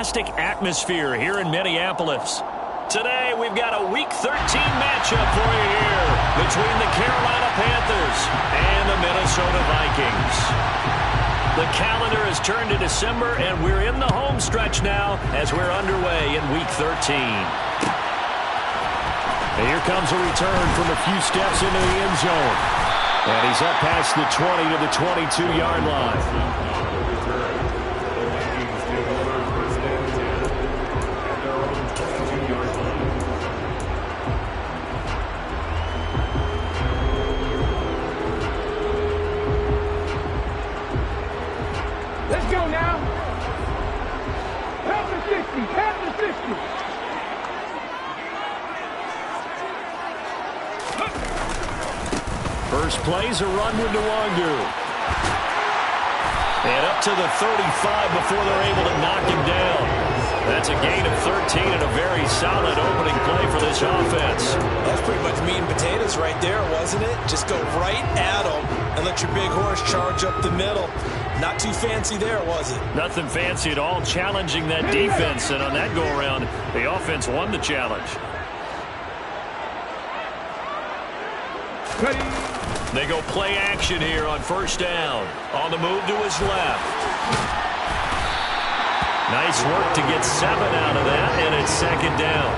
fantastic atmosphere here in Minneapolis. Today, we've got a Week 13 matchup for you here between the Carolina Panthers and the Minnesota Vikings. The calendar has turned to December, and we're in the home stretch now as we're underway in Week 13. And here comes a return from a few steps into the end zone. And he's up past the 20 to the 22-yard line. First play's a run with Nwangu. And up to the 35 before they're able to knock him down. That's a gain of 13 and a very solid opening play for this offense. That's pretty much meat and potatoes right there, wasn't it? Just go right at them and let your big horse charge up the middle. Not too fancy there, was it? Nothing fancy at all, challenging that defense. And on that go-around, the offense won the challenge. They go play action here on first down. On the move to his left. Nice work to get 7 out of that, and it's second down.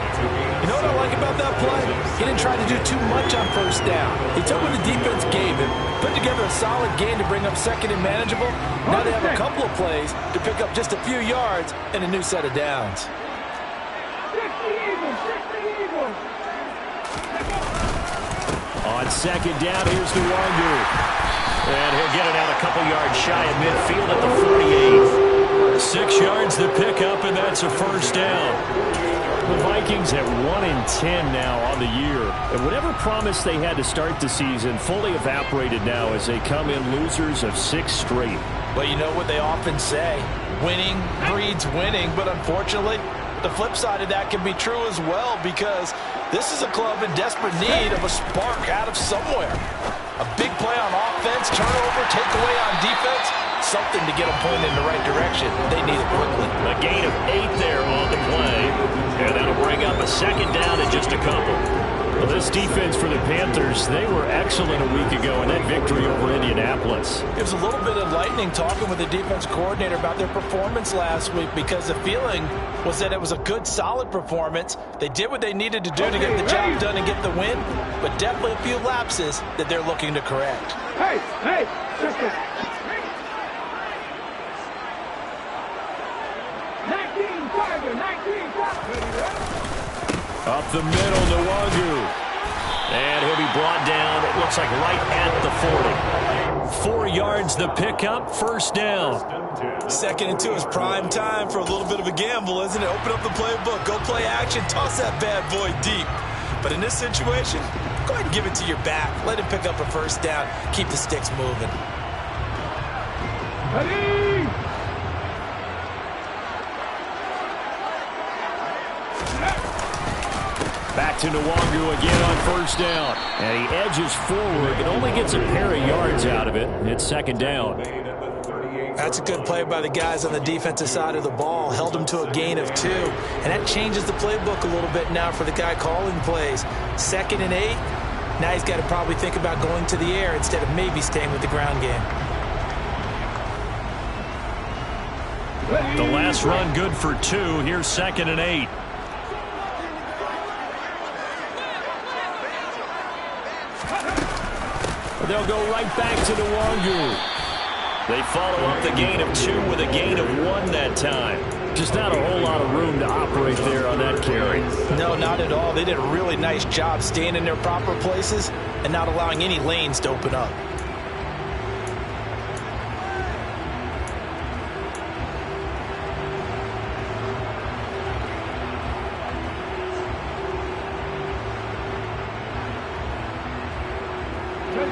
You know what I like about that play? He didn't try to do too much on first down. He took what the defense gave him, put together a solid gain to bring up second and manageable. Now they have a couple of plays to pick up just a few yards and a new set of downs. On second down, here's Nwangu. And he'll get it out a couple yards shy of midfield at the 48. 6 yards to pick up, and that's a first down. The Vikings at 1-10 now on the year. And whatever promise they had to start the season fully evaporated now as they come in losers of 6 straight. But you know what they often say, winning breeds winning, but unfortunately, the flip side of that can be true as well, because this is a club in desperate need of a spark out of somewhere. A big play on offense, turnover, takeaway on defense, something to get them pointed in the right direction. They need it quickly. A gain of 8 there on the play, and that'll bring up a second down in just a couple. Well, this defense for the Panthers, they were excellent a week ago in that victory over Indianapolis. It was a little bit enlightening talking with the defense coordinator about their performance last week, because the feeling was that it was a good, solid performance. They did what they needed to do to get the job done and get the win, but definitely a few lapses that they're looking to correct. Hey! Up the middle, Nwangu. And he'll be brought down, it looks like right at the 40. 4 yards the pickup, first down. 2nd and 2 is prime time for a little bit of a gamble, isn't it? Open up the playbook, go play action, toss that bad boy deep. But in this situation, go ahead and give it to your back. Let him pick up a first down. Keep the sticks moving. Ready! Back to Nwangu again on first down. And he edges forward, but only gets a pair of yards out of it. It's second down. That's a good play by the guys on the defensive side of the ball. Held them to a gain of 2. And that changes the playbook a little bit now for the guy calling plays. 2nd and 8. Now he's got to probably think about going to the air instead of maybe staying with the ground game. The last run good for 2. Here's 2nd and 8. They'll go right back to Nwangu. They follow up the gain of 2 with a gain of 1 that time. Just not a whole lot of room to operate there on that carry. No, not at all. They did a really nice job staying in their proper places and not allowing any lanes to open up.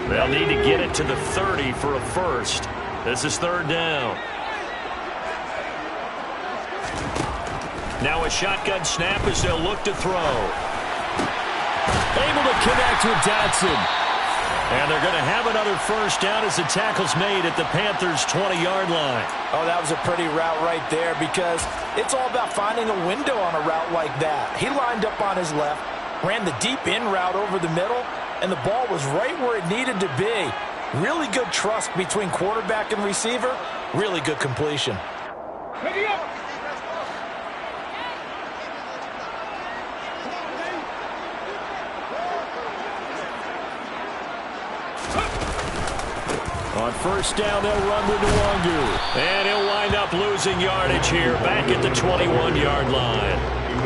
They'll need to get it to the 30 for a first. This is 3rd down. Now a shotgun snap as they'll look to throw. Able to connect with Dotson. And they're going to have another first down as the tackle's made at the Panthers' 20-yard line. Oh, that was a pretty route right there because it's all about finding a window on a route like that. He lined up on his left, ran the deep in route over the middle, and the ball was right where it needed to be. Really good trust between quarterback and receiver. Really good completion. Ready up. On first down, they'll run with Nwangu. And he'll wind up losing yardage here back at the 21-yard line.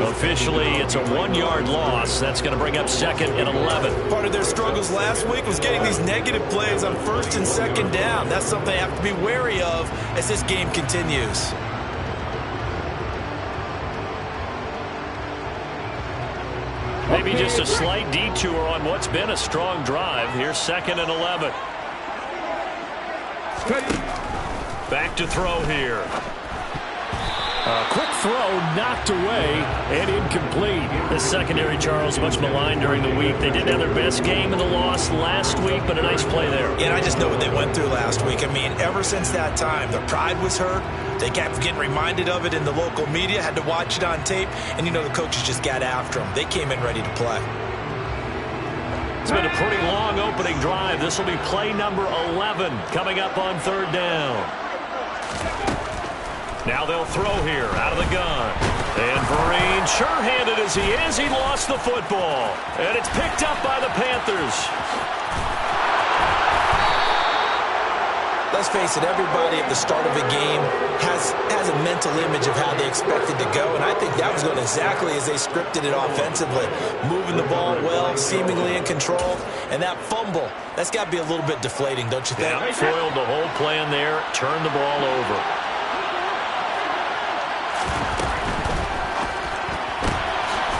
Officially, it's a 1-yard loss. That's going to bring up 2nd and 11. Part of their struggles last week was getting these negative plays on 1st and 2nd down. That's something they have to be wary of as this game continues. Maybe just a slight detour on what's been a strong drive. Here's 2nd and 11. Back to throw here. A quick throw knocked away and incomplete. The secondary, Charles, much maligned during the week. They didn't have their best game in the loss last week, but a nice play there. Yeah, and I just know what they went through last week. I mean, ever since that time, their pride was hurt. They kept getting reminded of it in the local media, had to watch it on tape, and, you know, the coaches just got after them. They came in ready to play. It's been a pretty long opening drive. This will be play number 11 coming up on 3rd down. Now they'll throw here out of the gun. And Vereen, sure-handed as he is, he lost the football. And it's picked up by the Panthers. Let's face it, everybody at the start of a game has a mental image of how they expected to go, and I think that was going exactly as they scripted it offensively. Moving the ball well, seemingly in control, and that fumble, that's got to be a little bit deflating, don't you think? Yeah, foiled the whole plan there, turned the ball over.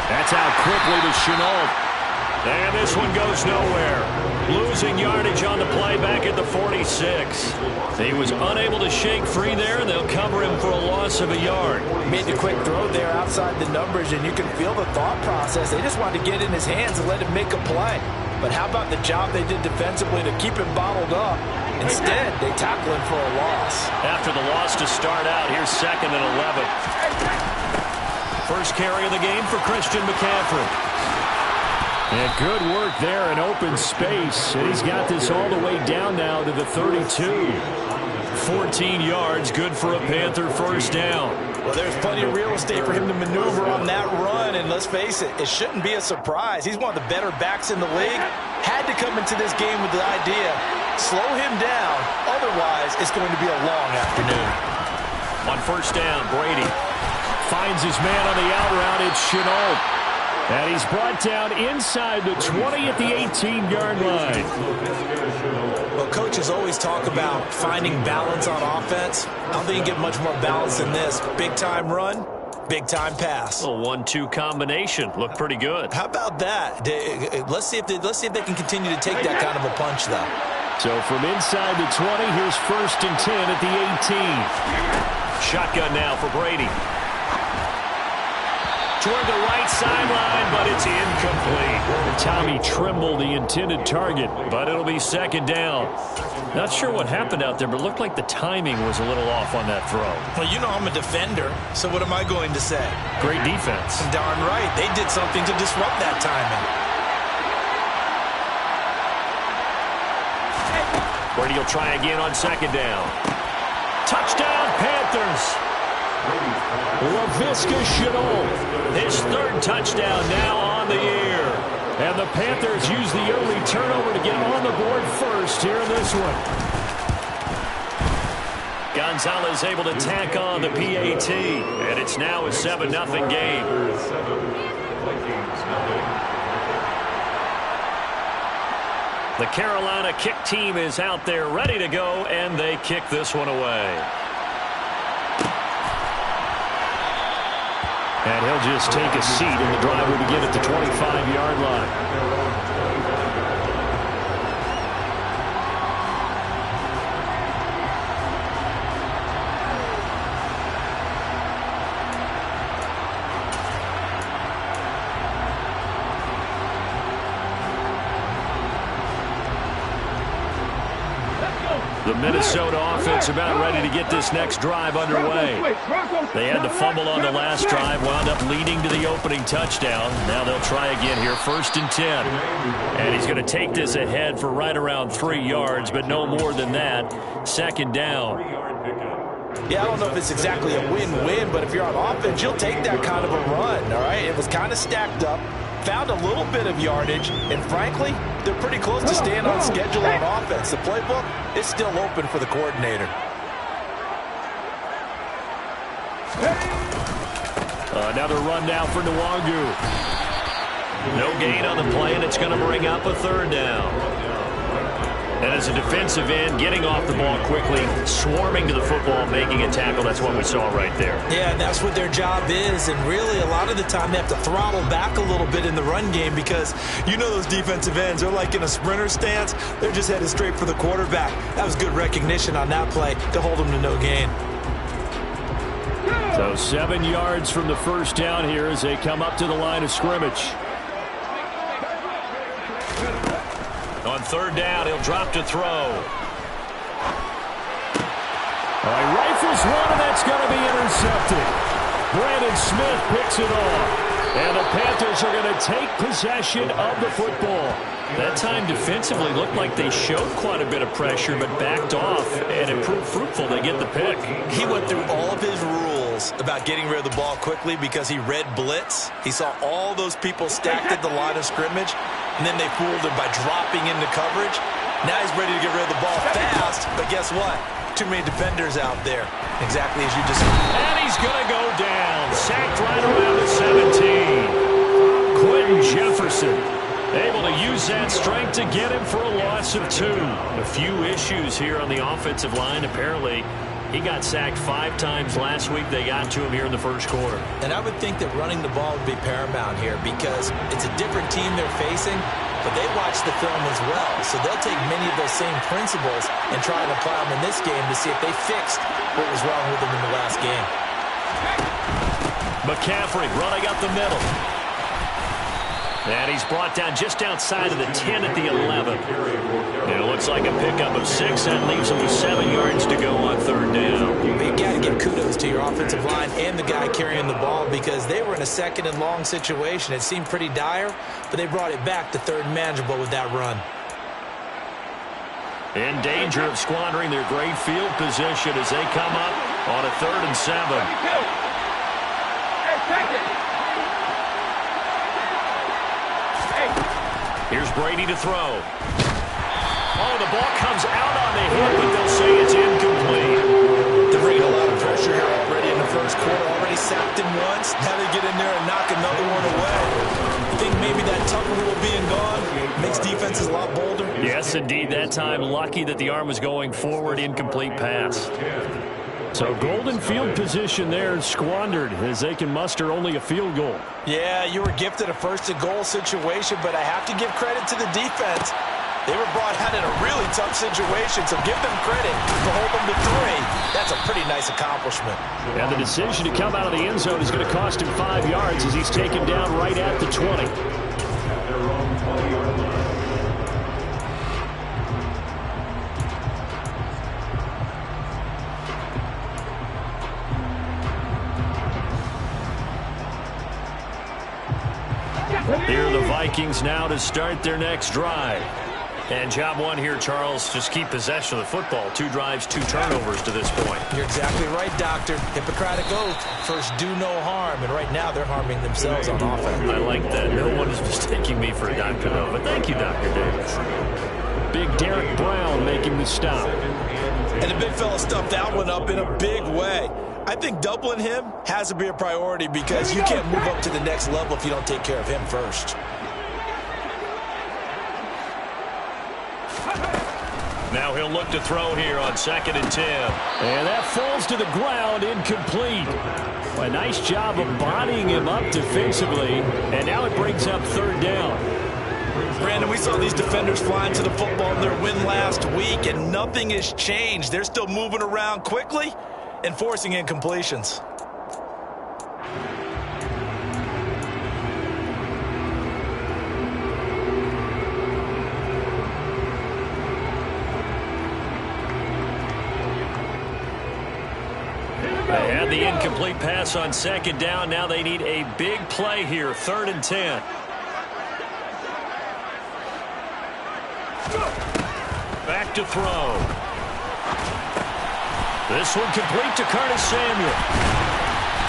That's out quickly to Shenault. And this one goes nowhere. Losing yardage on the play back at the 46. He was unable to shake free there, and they'll cover him for a loss of a yard. Made the quick throw there outside the numbers, and you can feel the thought process. They just wanted to get in his hands and let him make a play. But how about the job they did defensively to keep him bottled up? Instead, they tackle him for a loss. After the loss to start out, here's 2nd and 11. First carry of the game for Christian McCaffrey. And good work there in open space. And he's got this all the way down now to the 32. 14 yards, good for a Panther first down. Well, there's plenty of real estate for him to maneuver on that run. And let's face it, it shouldn't be a surprise. He's one of the better backs in the league. Had to come into this game with the idea, slow him down. Otherwise, it's going to be a long afternoon. On first down, Brady finds his man on the out route. It's Shenault. And he's brought down inside the 20 at the 18-yard line. Well, coaches always talk about finding balance on offense. I don't think you get much more balance than this. Big-time run, big-time pass. A 1-2 combination. Looked pretty good. How about that? Let's see if they can continue to take that kind of a punch, though. So from inside the 20, here's 1st and 10 at the 18. Shotgun now for Brady. Toward the right sideline, but it's incomplete. Tommy Tremble, the intended target, but it'll be 2nd down. Not sure what happened out there, but it looked like the timing was a little off on that throw. Well, you know I'm a defender, so what am I going to say? Great defense. Darn right. They did something to disrupt that timing. Brady will try again on 2nd down. Touchdown, Panthers. Laviska Shenault, his 3rd touchdown now on the year. And the Panthers use the early turnover to get on the board first here in this one. Gonzalez able to tack on the PAT, and it's now a 7-0 game. The Carolina kick team is out there ready to go, and they kick this one away. And he'll just take a seat, and the drive will begin at the 25-yard line. The Minnesota offense about ready to get this next drive underway. They had to fumble on the last drive, wound up leading to the opening touchdown. Now they'll try again here, 1st and 10. And he's going to take this ahead for right around 3 yards, but no more than that. 2nd down. Yeah, I don't know if it's exactly a win-win, but if you're on offense, you'll take that kind of a run, all right? It was kind of stacked up, found a little bit of yardage, and frankly, they're pretty close to staying on schedule on offense. The playbook is still open for the coordinator. Another run now for Nwangu. No gain on the play, and it's going to bring up a 3rd down. And as a defensive end, getting off the ball quickly, swarming to the football, making a tackle, that's what we saw right there. Yeah, and that's what their job is. And really, a lot of the time, they have to throttle back a little bit in the run game because you know those defensive ends, they're like in a sprinter stance. They're just headed straight for the quarterback. That was good recognition on that play to hold them to no gain. So 7 yards from the 1st down here as they come up to the line of scrimmage. On 3rd down, he'll drop to throw. All right, rifles one, and that's going to be intercepted. Brandon Smith picks it off. And the Panthers are going to take possession of the football. That time defensively looked like they showed quite a bit of pressure, but backed off, and it proved fruitful. They get the pick. He went through all of his rules about getting rid of the ball quickly because he read blitz. He saw all those people stacked at the line of scrimmage, and then they fooled him by dropping into coverage. Now he's ready to get rid of the ball fast, but guess what? Too many defenders out there, exactly as you described. And he's going to go down, sacked right around the 17. Quentin Jefferson able to use that strength to get him for a loss of 2. A few issues here on the offensive line. Apparently, he got sacked 5 times last week. They got to him here in the 1st quarter. And I would think that running the ball would be paramount here because it's a different team they're facing, but they watch the film as well. So they'll take many of those same principles and try and apply them in this game to see if they fixed what was wrong with them in the last game. McCaffrey running up the middle. And he's brought down just outside of the 10 at the 11. And it looks like a pickup of 6. That leaves him with 7 yards to go on 3rd down. But you got to give kudos to your offensive line and the guy carrying the ball because they were in a 2nd and long situation. It seemed pretty dire, but they brought it back to 3rd and manageable with that run. In danger of squandering their great field position as they come up on a 3rd and 7. Here's Brady to throw. Oh, the ball comes out on the hit, but they'll say it's incomplete. They're bringing a lot of pressure here already in the 1st quarter. Already sacked him once. Now they get in there and knock another one away. I think maybe that Tucker rule being gone makes defenses a lot bolder. Yes, indeed. That time, lucky that the arm was going forward. Incomplete pass. So golden field position there squandered as they can muster only a field goal. Yeah, you were gifted a 1st and goal situation, but I have to give credit to the defense. They were brought out in a really tough situation, so give them credit to hold them to 3. That's a pretty nice accomplishment. And the decision to come out of the end zone is going to cost him 5 yards as he's taken down right at the 20. Here are the Vikings now to start their next drive. And job one here, Charles, just keep possession of the football. 2 drives, 2 turnovers to this point. You're exactly right, Doctor. Hippocratic oath. First, do no harm. And right now, they're harming themselves on offense. I like that. No one is mistaking me for a doctor, though. But thank you, Dr. Davis. Big Derek Brown making the stop. And the big fella stuffed that one up in a big way. I think doubling him has to be a priority because you can't move up to the next level if you don't take care of him first. Now he'll look to throw here on 2nd and 10. And that falls to the ground, incomplete. A nice job of bodying him up defensively. And now it brings up 3rd down. Brandon, we saw these defenders flying to the football in their win last week, and nothing has changed. They're still moving around quickly and forcing incompletions. the incomplete pass on second down. Now they need a big play here, 3rd and 10. Back to throw. This one complete to Curtis Samuel.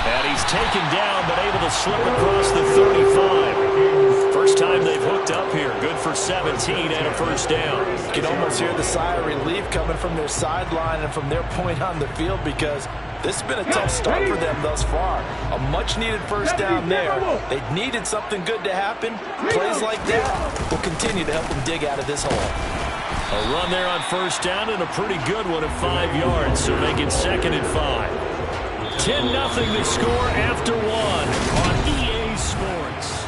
And he's taken down, but able to slip across the 35. First time they've hooked up here. Good for 17 and a first down. You can almost hear the sigh of relief coming from their sideline and from their point on the field, because this has been a tough start for them thus far. A much-needed first down there. They needed something good to happen. Plays like that will continue to help them dig out of this hole. A run there on first down, and a pretty good one at 5 yards, so make it 2nd and 5. 10-0 the score after 1 on EA Sports.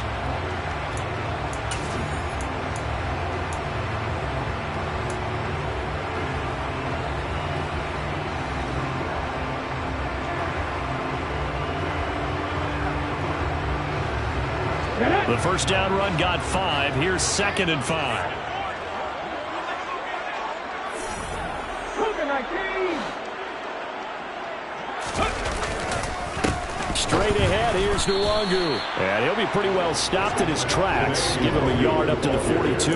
The first down run got 5. Here's 2nd and 5. Straight ahead, here's Nwangu. And he'll be pretty well stopped in his tracks. Give him a yard up to the 42.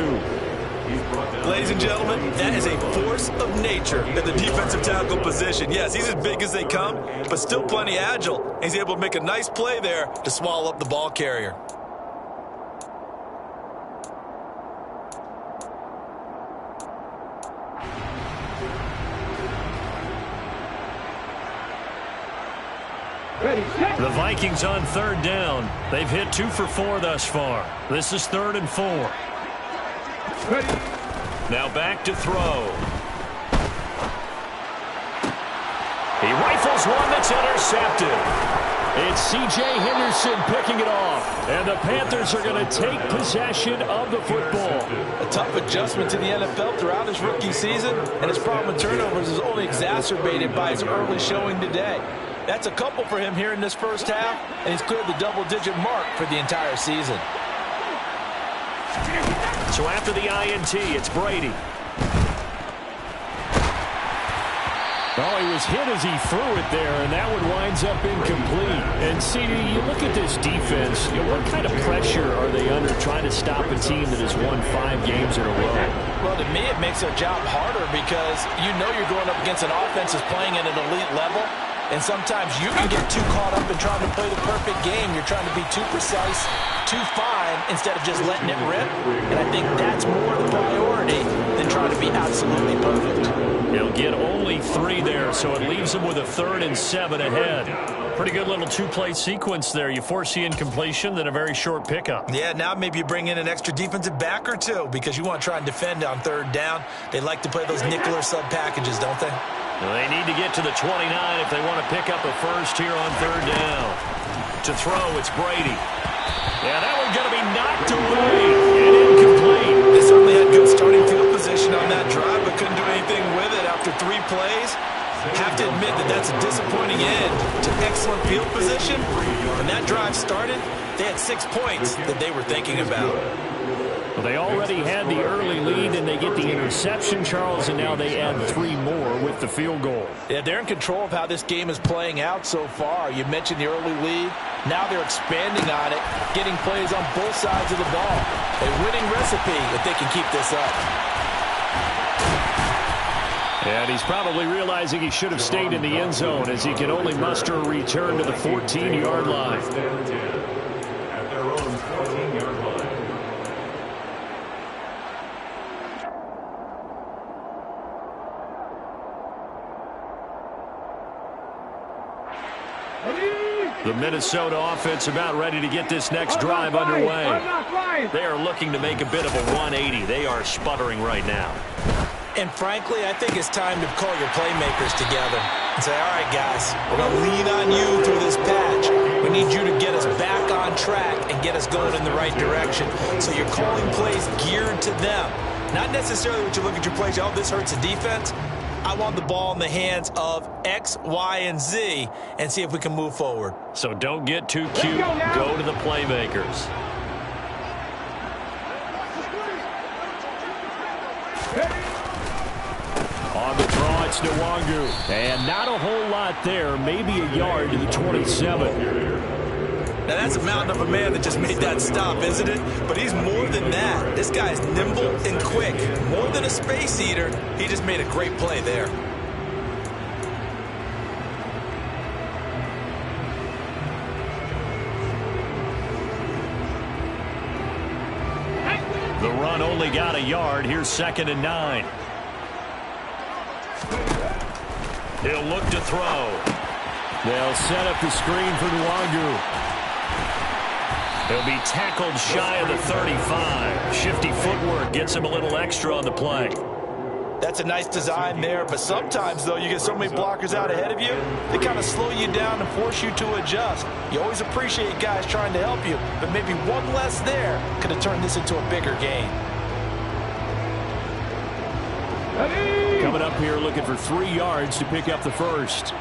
Ladies and gentlemen, that is a force of nature at the defensive tackle position. Yes, he's as big as they come, but still plenty agile. He's able to make a nice play there to swallow up the ball carrier. The Vikings on 3rd down. They've hit 2 for 4 thus far. This is 3rd and 4. Now back to throw. He rifles one that's intercepted. It's C.J. Henderson picking it off. And the Panthers are going to take possession of the football. A tough adjustment to the NFL throughout his rookie season, and his problem with turnovers is only exacerbated by his early showing today. That's a couple for him here in this first half, and he's cleared the double-digit mark for the entire season. So after the INT, it's Brady. Oh, he was hit as he threw it there, and that one winds up incomplete. And, CD, you look at this defense, what kind of pressure are they under trying to stop a team that has won 5 games in a row? Well, to me, it makes their job harder because you know you're going up against an offense that's playing at an elite level, and sometimes you can get too caught up in trying to play the perfect game. You're trying to be too precise, too fine, instead of just letting it rip. And I think that's more the priority than trying to be absolutely perfect. He'll get only 3 there, so it leaves him with a 3rd and 7 ahead. Pretty good little 2-play sequence there. You force the incompletion, then a very short pickup. Yeah, now maybe you bring in an extra defensive back or two because you want to try and defend on 3rd down. They like to play those nickel or sub packages, don't they? Well, they need to get to the 29 if they want to pick up a first here on 3rd down. To throw, it's Brady. Yeah, that one's going to be knocked away and incomplete. They certainly had good starting field position on that drive, but couldn't do anything with it after 3 plays. Have to admit that that's a disappointing end to excellent field position. When that drive started, they had 6 points that they were thinking about. Well, they already had the early lead, and they get the interception, Charles, and now they add 3 more with the field goal. Yeah, they're in control of how this game is playing out so far. You mentioned the early lead. Now they're expanding on it, getting plays on both sides of the ball. A winning recipe if they can keep this up. And he's probably realizing he should have stayed in the end zone as he can only muster a return to the 14-yard line. At their own 14-yard line. The Minnesota offense about ready to get this next drive underway. They are looking to make a bit of a 180. They are sputtering right now. And frankly, I think it's time to call your playmakers together and say, all right, guys, we're going to lean on you through this patch. We need you to get us back on track and get us going in the right direction. So you're calling plays geared to them. Not necessarily what you look at your plays, oh, this hurts the defense. I want the ball in the hands of X, Y, and Z and see if we can move forward. So don't get too cute. Go to the playmakers. On the draw, It's Nwangu. And not a whole lot there. Maybe a yard to the 27. Now, that's a mountain of a man that just made that stop, isn't it? But he's more than that. This guy's nimble and quick. More than a space eater, he just made a great play there. The run only got a yard. Here's 2nd and 9. He'll look to throw. They'll set up the screen for Nwangu. He'll be tackled shy of the 35. Shifty footwork gets him a little extra on the play. That's a nice design there, but sometimes, though, you get so many blockers out ahead of you, they kind of slow you down and force you to adjust. You always appreciate guys trying to help you, but maybe one less there could have turned this into a bigger game. Coming up here looking for 3 yards to pick up the first.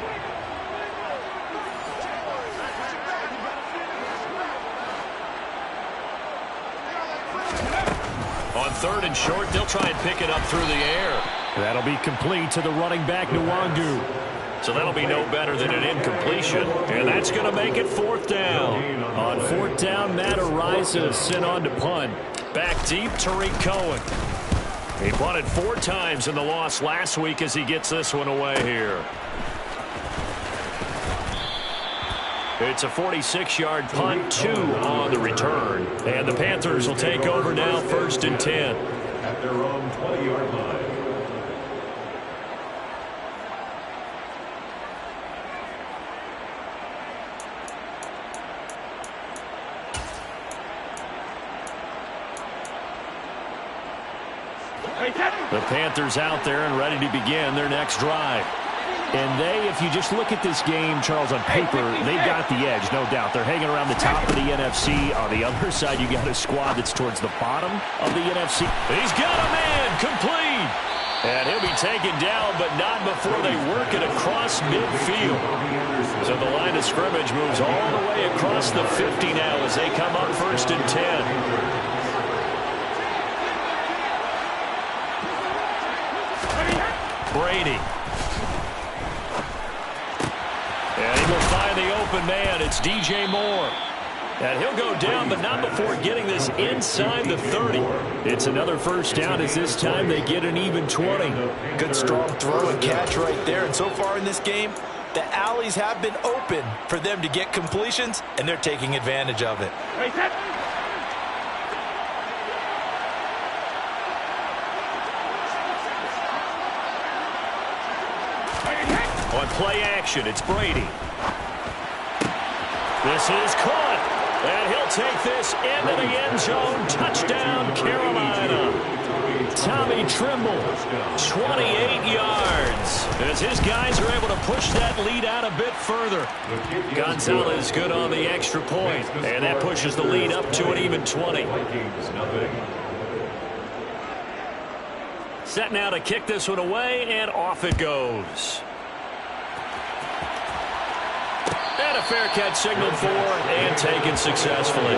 On 3rd and short, they'll try and pick it up through the air. That'll be complete to the running back, Nwangu. So that'll be no better than an incompletion. And that's going to make it 4th down. On 4th down, Matt Araiza sent on to punt. Back deep, Tariq Cohen. He punted 4 times in the loss last week as he gets this one away here. It's a 46-yard punt, 2 on the return. And the Panthers will take over now, 1st and 10. At their own 20-yard line. The Panthers out there and ready to begin their next drive. And they, if you just look at this game, Charles, on paper, they've got the edge, no doubt. They're hanging around the top of the NFC. On the other side, you got a squad that's towards the bottom of the NFC. He's got a man, complete. And he'll be taken down, but not before they work it across midfield. So the line of scrimmage moves all the way across the 50 now as they come up 1st and 10. Brady. And he will find the open man. It's DJ Moore. And he'll go down, but not before getting this inside the 30. It's another 1st down as this time they get an even 20. Good strong throw and catch right there. And so far in this game, the alleys have been open for them to get completions, and they're taking advantage of it. On play action, it's Brady. This is caught. And he'll take this into the end zone. Touchdown, Carolina. Tommy Tremble, 28 yards. As his guys are able to push that lead out a bit further. Gonzalez good on the extra point. And that pushes the lead up to an even 20. Set now to kick this one away, and off it goes. And a fair catch signaled for and taken successfully.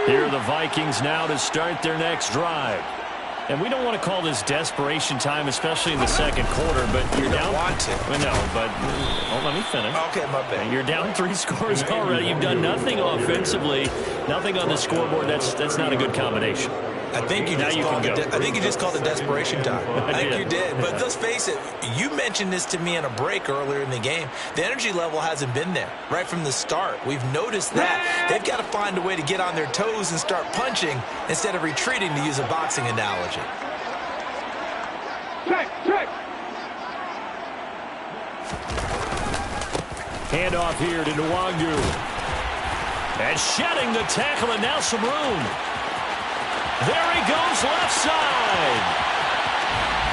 Here are the Vikings now to start their next drive. And we don't want to call this desperation time, especially in the 2nd quarter, but you're down. Want to. No, but let me finish. Okay, my bad. You're down 3 scores already. You've done nothing offensively, nothing on the scoreboard. That's not a good combination. I think you just called it desperation time. I think you did. But let's face it, you mentioned this to me in a break earlier in the game. The energy level hasn't been there right from the start. We've noticed that. They've got to find a way to get on their toes and start punching instead of retreating, to use a boxing analogy. Check. Handoff here to Nwangu. And shedding the tackle, and now some room. There he goes, left side.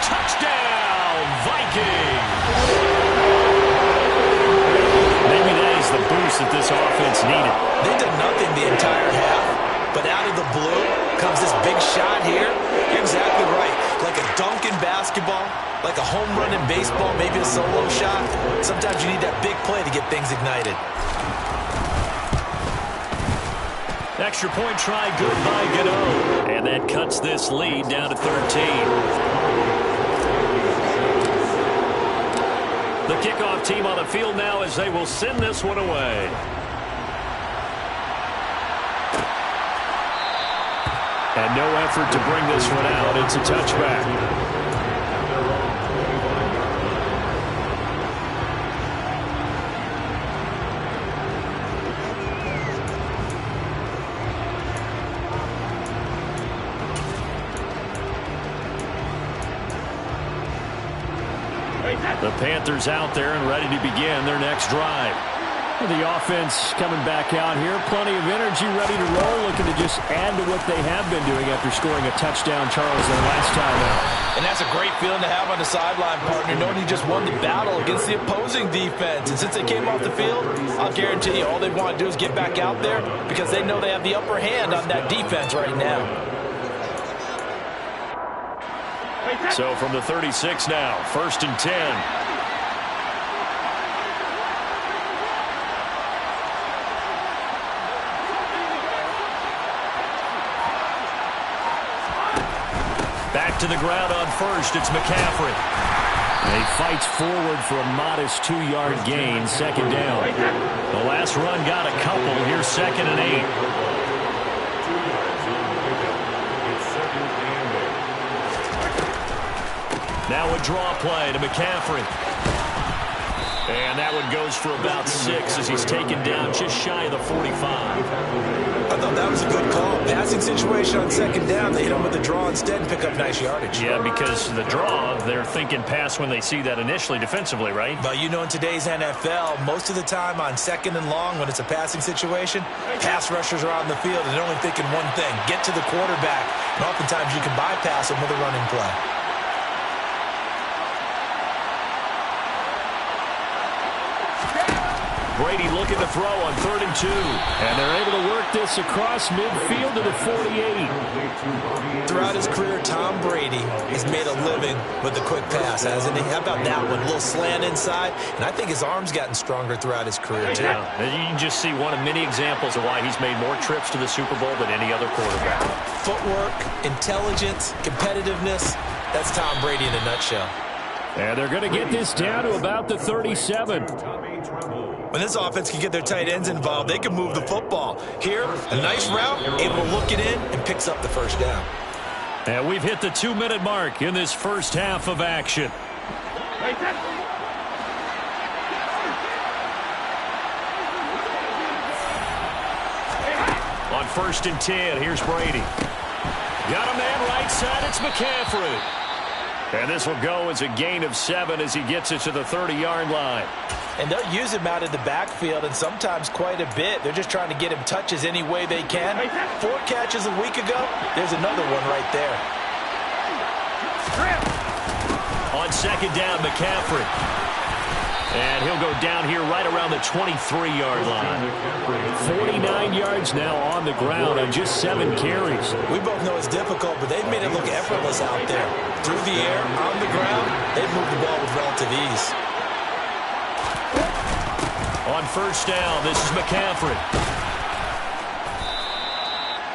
Touchdown, Vikings. Maybe that is the boost that this offense needed. They did nothing the entire half, but out of the blue comes this big shot here. You're exactly right. Like a dunk in basketball, like a home run in baseball, maybe a solo shot. Sometimes you need that big play to get things ignited. Extra point try good by Gano. And that cuts this lead down to 13. The kickoff team on the field now as they will send this one away. And no effort to bring this one out. It's a touchback. The Panthers out there and ready to begin their next drive. The offense coming back out here. Plenty of energy, ready to roll, looking to just add to what they have been doing after scoring a touchdown, Charles, their last time out. And that's a great feeling to have on the sideline, partner, knowing you just won the battle against the opposing defense. And since they came off the field, I'll guarantee you all they want to do is get back out there because they know they have the upper hand on that defense right now. So from the 36 now, 1st and 10. Back to the ground on first. It's McCaffrey. He fights forward for a modest 2-yard gain, 2nd down. The last run got a couple. Here's 2nd and 8. Now a draw play to McCaffrey. And that one goes for about 6 as he's taken down just shy of the 45. I thought that was a good call. Passing situation on 2nd down. They hit him with the draw instead and pick up nice yardage. Yeah, because the draw, they're thinking pass when they see that initially defensively, right? But you know in today's NFL, most of the time on 2nd and long when it's a passing situation, pass rushers are on the field and they're only thinking one thing, get to the quarterback. And oftentimes you can bypass them with a running play. Brady looking to throw on 3rd and 2. And they're able to work this across midfield to the 48. Throughout his career, Tom Brady has made a living with the quick pass, hasn't he? How about that one? A little slant inside. And I think his arm's gotten stronger throughout his career, too. Yeah, you can just see one of many examples of why he's made more trips to the Super Bowl than any other quarterback. Footwork, intelligence, competitiveness. That's Tom Brady in a nutshell. And they're going to get this down to about the 37. When this offense can get their tight ends involved, they can move the football. Here, a nice route, able to look it in, and picks up the 1st down. And we've hit the 2-minute mark in this first half of action. On 1st and 10, here's Brady. Got a man right side, it's McCaffrey. And this will go as a gain of 7 as he gets it to the 30-yard line. And they'll use him out in the backfield, and sometimes quite a bit. They're just trying to get him touches any way they can. 4 catches a week ago. There's another one right there. On 2nd down, McCaffrey. And he'll go down here right around the 23-yard line. 49 yards now on the ground on just 7 carries. We both know it's difficult, but they've made it look effortless out there. Through the air, on the ground, they've moved the ball with relative ease. On 1st down, this is McCaffrey.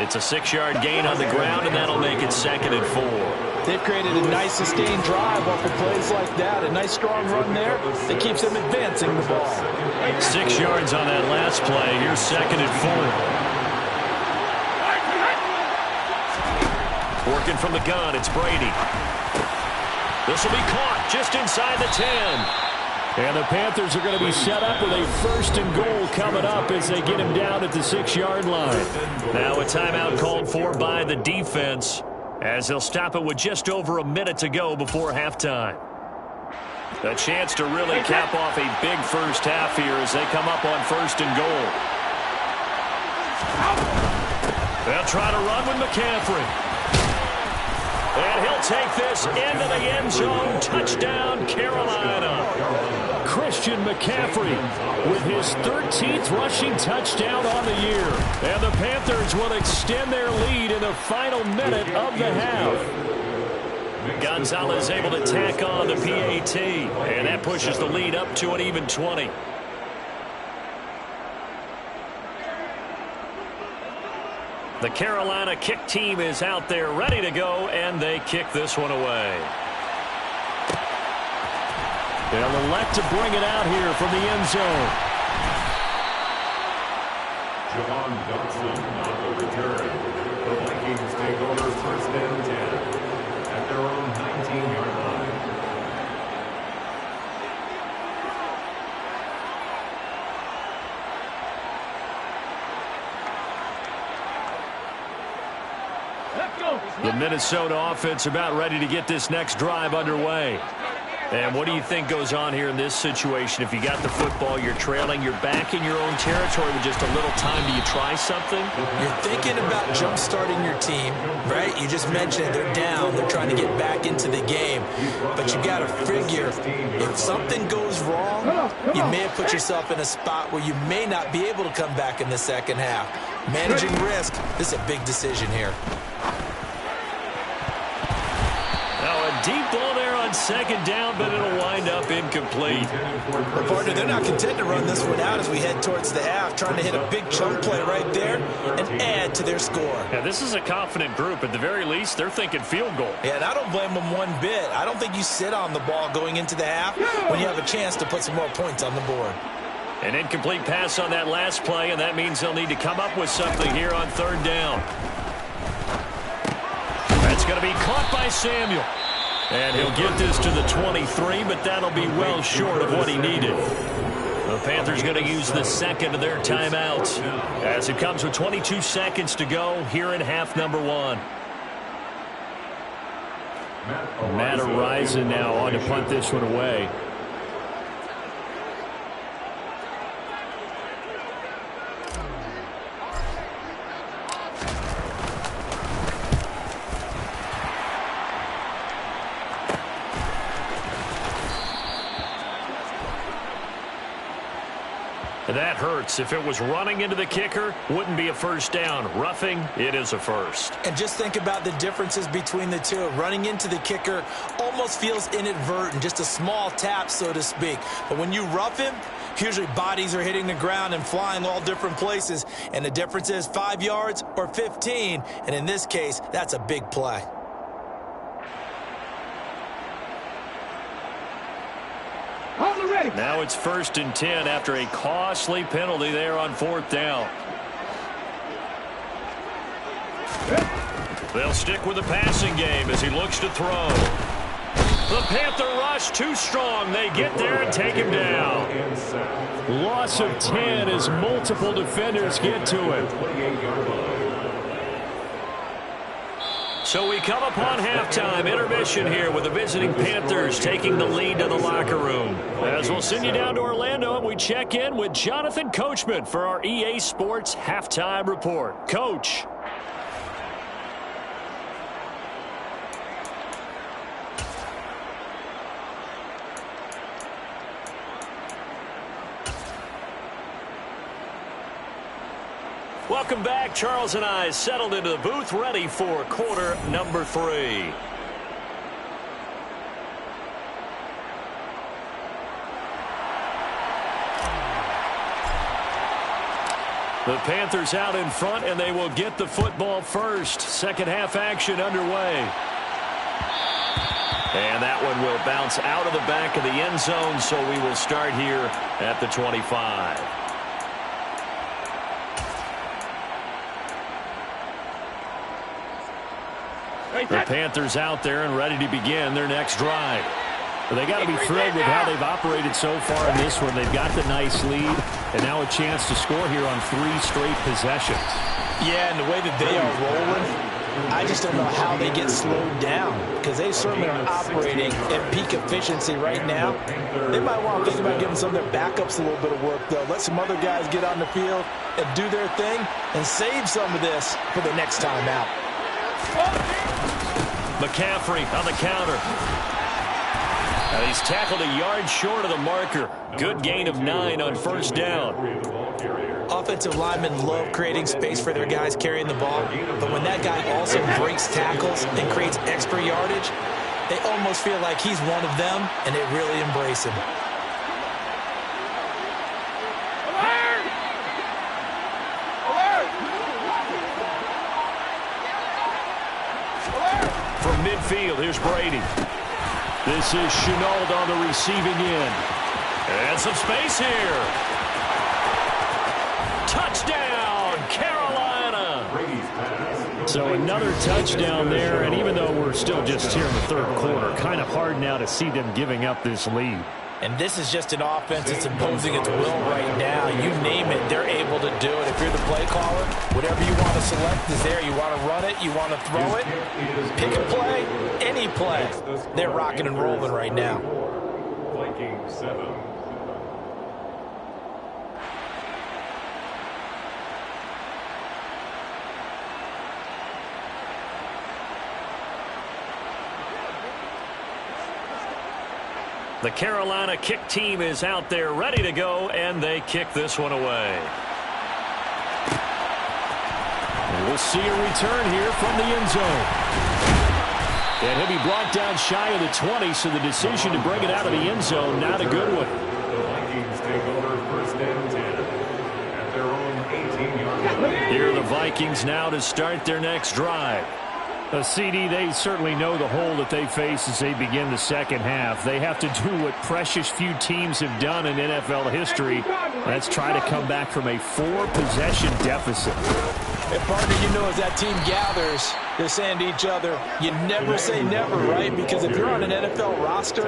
It's a 6-yard gain on the ground, and that'll make it 2nd and 4. They've created a nice sustained drive off of plays like that. A nice strong run there that keeps them advancing the ball. 6 yards on that last play. Here's 2nd and 4. Working from the gun, it's Brady. This will be caught just inside the 10. And the Panthers are going to be set up with a 1st and goal coming up as they get him down at the 6-yard line. Now a timeout called for by the defense as they'll stop it with just over a minute to go before halftime. A chance to really cap off a big first half here as they come up on 1st and goal. They'll try to run with McCaffrey. And he'll take this into the end zone. Touchdown, Carolina. Christian McCaffrey with his 13th rushing touchdown on the year. And the Panthers will extend their lead in the final minute of the half. Gonzalez able to tack on the PAT, and that pushes the lead up to an even 20. The Carolina kick team is out there ready to go, and they kick this one away. They'll elect to bring it out here from the end zone. John Dodson on the return. The Vikings take over first and 10 at their own 19-yard line. The Minnesota offense about ready to get this next drive underway. And what do you think goes on here in this situation? If you got the football, you're trailing, you're back in your own territory with just a little time. Do you try something? You're thinking about jump-starting your team, right? You just mentioned they're down. They're trying to get back into the game. But you got to figure, if something goes wrong, you may have put yourself in a spot where you may not be able to come back in the second half. Managing risk, this is a big decision here. Deep ball there on second down, but it'll wind up incomplete. Well, partner, they're not content to run this one out as we head towards the half, trying to hit a big chunk play right there and add to their score. Yeah, this is a confident group. At the very least, they're thinking field goal. Yeah, and I don't blame them one bit. I don't think you sit on the ball going into the half when you have a chance to put some more points on the board. An incomplete pass on that last play, and that means they'll need to come up with something here on third down. That's going to be caught by Samuel. And he'll get this to the 23, but that'll be well short of what he needed. The Panthers going to use the second of their timeouts as it comes with 22 seconds to go here in half number one. Matt Araiza now on to punt this one away. That hurts. If it was running into the kicker, wouldn't be a first down. Roughing, it is a first. And just think about the differences between the two. Running into the kicker almost feels inadvertent, just a small tap, so to speak. But when you rough him, usually bodies are hitting the ground and flying all different places. And the difference is 5 yards or 15. And in this case, that's a big play. Now it's 1st and 10 after a costly penalty there on 4th down. They'll stick with the passing game as he looks to throw. The Panther rush too strong. They get there and take him down. Loss of 10 as multiple defenders get to him. So we come upon halftime intermission here with the visiting Panthers taking the lead to the locker room. As we'll send you down to Orlando and we check in with Jonathan Coachman for our EA Sports Halftime Report. Coach. Welcome back. Charles and I settled into the booth, ready for quarter number 3. The Panthers out in front, and they will get the football first. Second half action underway. And that one will bounce out of the back of the end zone, so we will start here at the 25. The Panthers out there and ready to begin their next drive. They got to be thrilled with how they've operated so far in this one. They've got the nice lead, and now a chance to score here on 3 straight possessions. Yeah, and the way that they are rolling, I just don't know how they get slowed down, because they certainly are operating at peak efficiency right now. They might want to think about giving some of their backups a little bit of work, though. Let some other guys get on the field and do their thing and save some of this for the next time out. McCaffrey on the counter. Now he's tackled a yard short of the marker. Good gain of 9 on first down. Offensive linemen love creating space for their guys carrying the ball, but when that guy also breaks tackles and creates extra yardage, They almost feel like he's one of them, and they really embrace him. From midfield, here's Brady. This is Shenault on the receiving end. And some space here. Touchdown, Carolina. So another touchdown there, and even though we're still just here in the third quarter, kind of hard now to see them giving up this lead. And this is just an offense that's imposing its will right now. You name it, they're able to do it. If you're the play caller, whatever you want to select is there. You want to run it, you want to throw it, pick a play, any play. They're rocking and rolling right now. Vikings 7. The Carolina kick team is out there ready to go, and they kick this one away. We'll see a return here from the end zone. And he'll be brought down shy of the 20, so the decision to bring it out of the end zone, not a good one. The Vikings take over first and 10 at their own 18-yard line. Here are the Vikings now to start their next drive. CD, they certainly know the hole that they face as they begin the second half. They have to do what precious few teams have done in NFL history. Let's try to come back from a 4-possession deficit. And partner, you know, as that team gathers, they're saying to each other, you never say never, right? Because if you're on an NFL roster,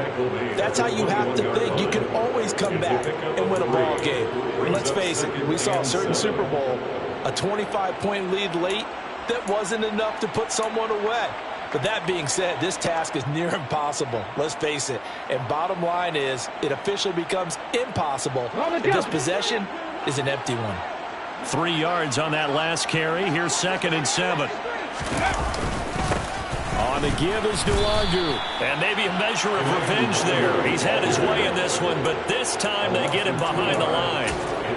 that's how you have to think. You can always come back and win a ball game. And let's face it, we saw a certain Super Bowl, a 25-point lead late, that wasn't enough to put someone away. But that being said, this task is near impossible. Let's face it. And bottom line is, it officially becomes impossible if this possession is an empty one. 3 yards on that last carry. Here's 2nd and 7. On the give is Nwangu. And maybe a measure of revenge there. He's had his way in this one, but this time they get him behind the line.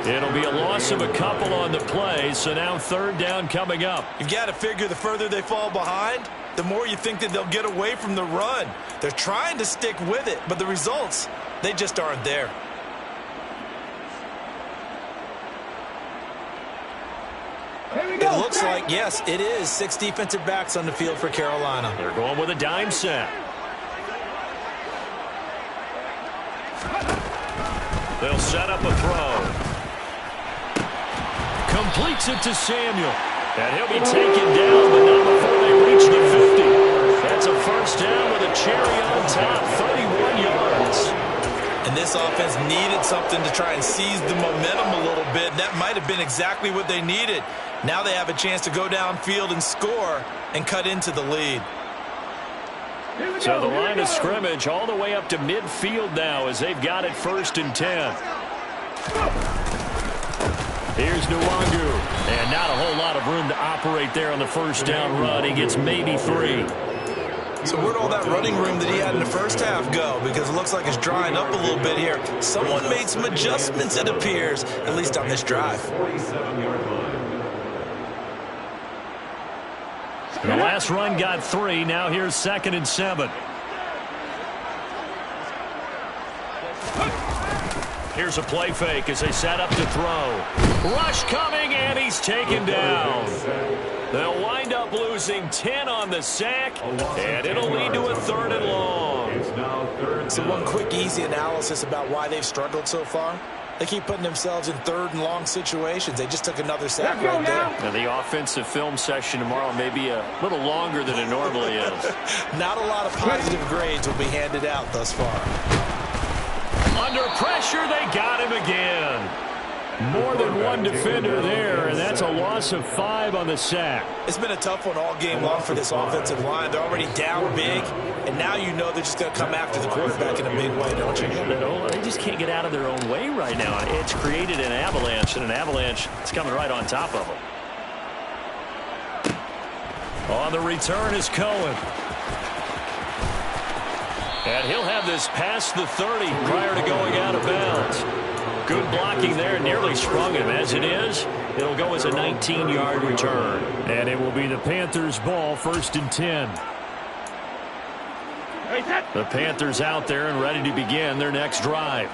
It'll be a loss of a couple on the play, so now 3rd down coming up. You've got to figure the further they fall behind, the more you think that they'll get away from the run. They're trying to stick with it, but the results, they just aren't there. It looks like, yes, it is 6 defensive backs on the field for Carolina. They're going with a dime set. They'll set up a throw. Completes it to Samuel. And he'll be taken down, but not before they reach the 50. That's a first down with a cherry on top, 31 yards. And this offense needed something to try and seize the momentum a little bit. That might have been exactly what they needed. Now they have a chance to go downfield and score and cut into the lead. So the line of scrimmage all the way up to midfield now as they've got it 1st and 10. Here's Nwangu. And not a whole lot of room to operate there on the first down run. He gets maybe 3. So where'd all that running room that he had in the first half go? Because it looks like it's drying up a little bit here. Someone made some adjustments, it appears, at least on this drive. 47-yard line. The last run got 3. Now here's 2nd and 7. Here's a play fake as they set up to throw. Rush coming, and he's taken down. They'll wind up losing 10 on the sack, and it'll lead to a 3rd and long. So one quick, easy analysis about why they've struggled so far. They keep putting themselves in 3rd and long situations. They just took another sack right there. Now the offensive film session tomorrow may be a little longer than it normally is. Not a lot of positive grades will be handed out thus far. Under pressure, they got him again. More than one defender there, and that's a loss of 5 on the sack. It's been a tough one all game long for this offensive line. They're already down big, and now you know they're just going to come after the quarterback in a big way, don't you? They just can't get out of their own way right now. It's created an avalanche, and an avalanche is coming right on top of them. On the return is Cohen. And he'll have this past the 30 prior to going out of bounds. Good blocking there, nearly sprung him. As it is, it'll go as a 19-yard return. And it will be the Panthers' ball, 1st and 10. The Panthers out there and ready to begin their next drive.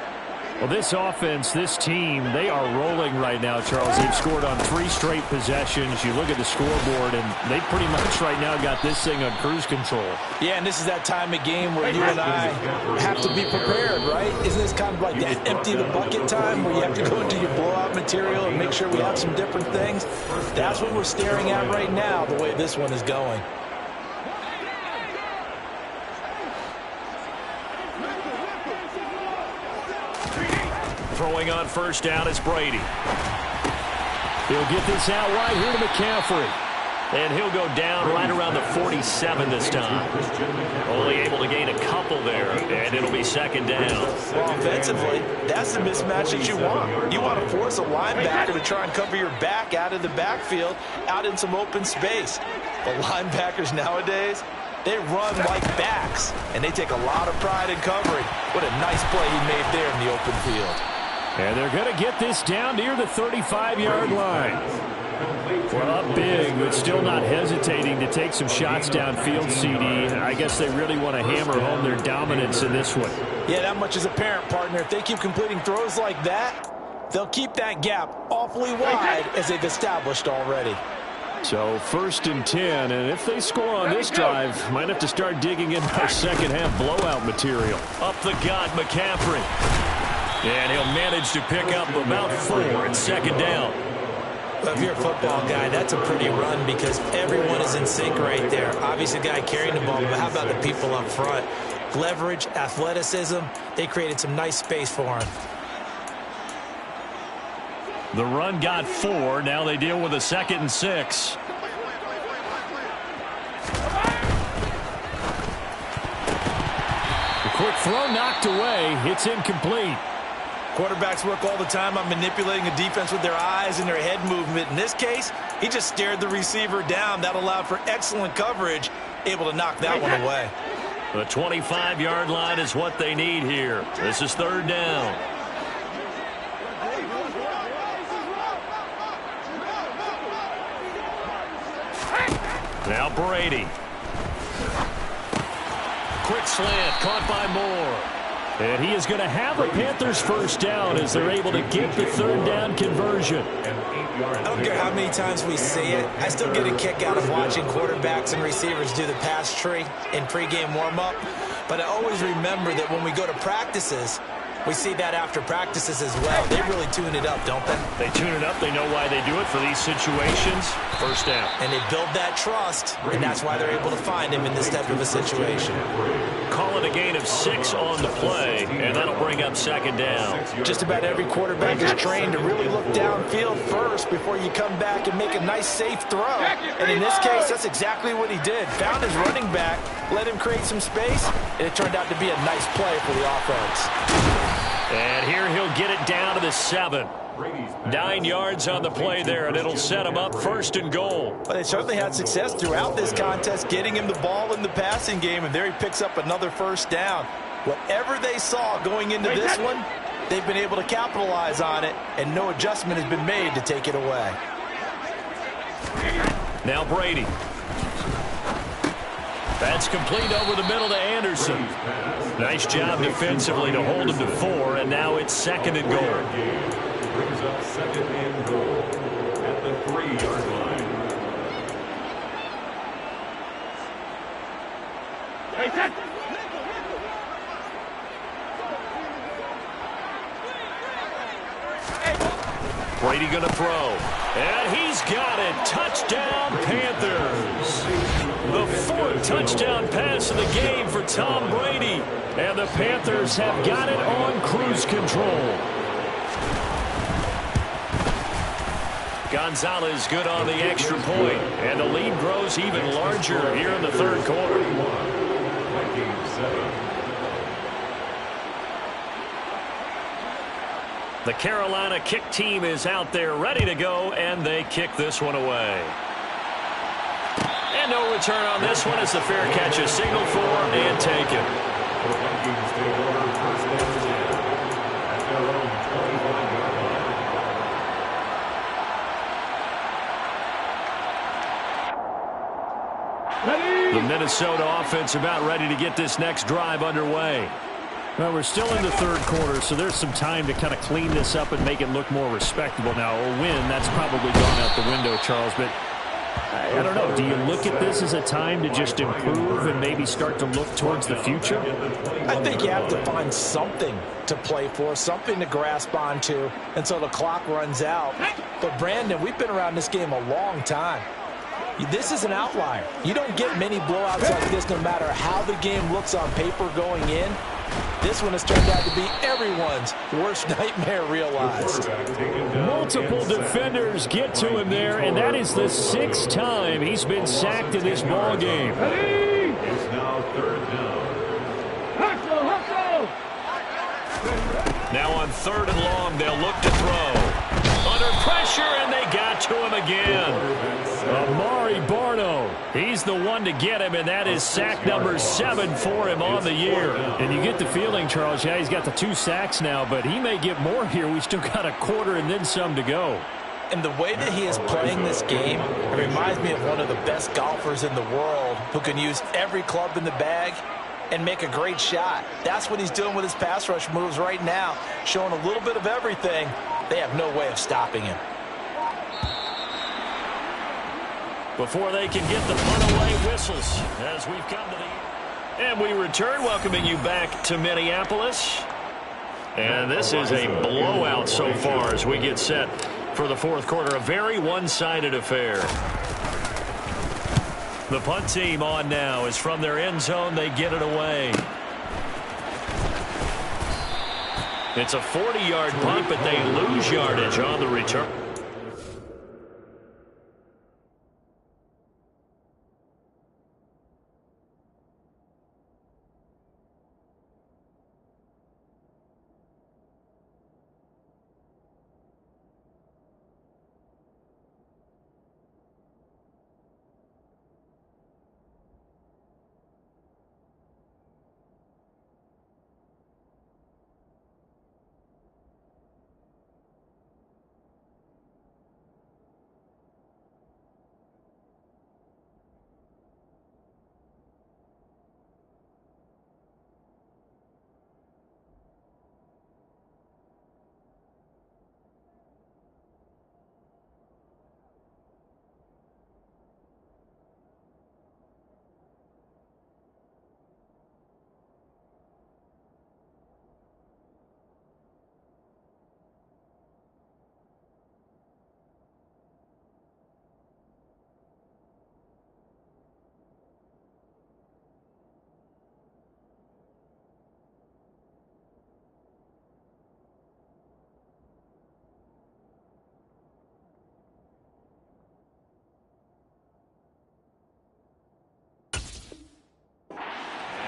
Well, this offense, this team, they are rolling right now, Charles. They've scored on 3 straight possessions. You look at the scoreboard, and they pretty much right now got this thing on cruise control. Yeah, and this is that time of game where you and I have to be prepared, right? Isn't this kind of like that empty the bucket time where you have to go into your blowout material and make sure we have some different things? That's what we're staring at right now, the way this one is going. Throwing on first down is Brady. He'll get this out wide here to McCaffrey. And he'll go down right around the 47 this time. Only able to gain a couple there, and it'll be second down. Well, offensively, that's the mismatch that you want. You want to force a linebacker to try and cover your back out of the backfield, out in some open space. The linebackers nowadays, they run like backs, and they take a lot of pride in covering. What a nice play he made there in the open field. And they're going to get this down near the 35-yard line. Well, up big, but still not hesitating to take some shots downfield, CD. I guess they really want to hammer home their dominance in this one. Yeah, that much is apparent, partner. If they keep completing throws like that, they'll keep that gap awfully wide as they've established already. So 1st and 10, and if they score on this drive, might have to start digging in their second-half blowout material. Up the gut, McCaffrey. And he'll manage to pick up about 4 and second down. Well, if you're a football guy, that's a pretty run because everyone is in sync right there. Obviously, the guy carrying the ball, but how about the people up front? Leverage, athleticism, they created some nice space for him. The run got 4. Now they deal with a 2nd and 6. The quick throw knocked away. It's incomplete. Quarterbacks work all the time on manipulating a defense with their eyes and their head movement. In this case, he just stared the receiver down. That allowed for excellent coverage, able to knock that one away. The 25-yard line is what they need here. This is 3rd down. Now Brady. Quick slant, caught by Moore. And he is going to have a Panthers first down as they're able to get the 3rd down conversion. I don't care how many times we see it. I still get a kick out of watching quarterbacks and receivers do the pass tree in pregame warm-up. But I always remember that when we go to practices, we see that after practices as well. They really tune it up, don't they? They tune it up. They know why they do it for these situations. First down. And they build that trust, and that's why they're able to find him in this type of a situation. Call it a gain of 6 on the play, and that'll bring up second down. Just about every quarterback is trained to really look downfield first before you come back and make a nice, safe throw. And in this case, that's exactly what he did. Found his running back, let him create some space, and it turned out to be a nice play for the offense. And here he'll get it down to the 7. 9 yards on the play there, and it'll set him up 1st and goal. Well, they certainly had success throughout this contest, getting him the ball in the passing game, and there he picks up another first down. Whatever they saw going into this one, they've been able to capitalize on it, and no adjustment has been made to take it away. Now Brady. That's complete over the middle to Anderson. Nice job defensively to hold him to 4, and now it's 2nd and goal. Brings up 2nd and goal at the 3-yard line. Brady going to throw. And he's got it. Touchdown, Panthers. The 4th touchdown pass of the game for Tom Brady. And the Panthers have got it on cruise control. Gonzalez good on the extra point. And the lead grows even larger here in the 3rd quarter. The Carolina kick team is out there ready to go, and they kick this one away. And no return on this one as the fair catch is signaled for and taken. The Vikings take over 1st and 10 at their own 25-yard line. Ready? The Minnesota offense about ready to get this next drive underway. Well, we're still in the third quarter, so there's some time to kind of clean this up and make it look more respectable. Now, a win, that's probably gone out the window, Charles, but I don't know. Do you look at this as a time to just improve and maybe start to look towards the future? I think you have to find something to play for, something to grasp onto until the clock runs out. But, Brandon, we've been around this game a long time. This is an outlier. You don't get many blowouts like this no matter how the game looks on paper going in. This one has turned out to be everyone's worst nightmare realized. Multiple defenders get to him there, and that is the 6th time he's been sacked in this ball game. It's now third down. Now on 3rd and long, they'll look to throw. Under pressure, and they got to him again. Amari Barno, he's the one to get him, and that is sack number 7 for him on the year. And you get the feeling, Charles, yeah, he's got the 2 sacks now, but he may get more here. We still got a quarter and then some to go. And the way that he is playing this game, it reminds me of one of the best golfers in the world who can use every club in the bag and make a great shot. That's what he's doing with his pass rush moves right now, showing a little bit of everything. They have no way of stopping him. Before they can get the punt away, whistles as we've come to the... And we return, welcoming you back to Minneapolis. And this is a blowout so far as we get set for the 4th quarter. A very one-sided affair. The punt team on now is from their end zone. They get it away. It's a 40-yard punt, but they lose yardage on the return.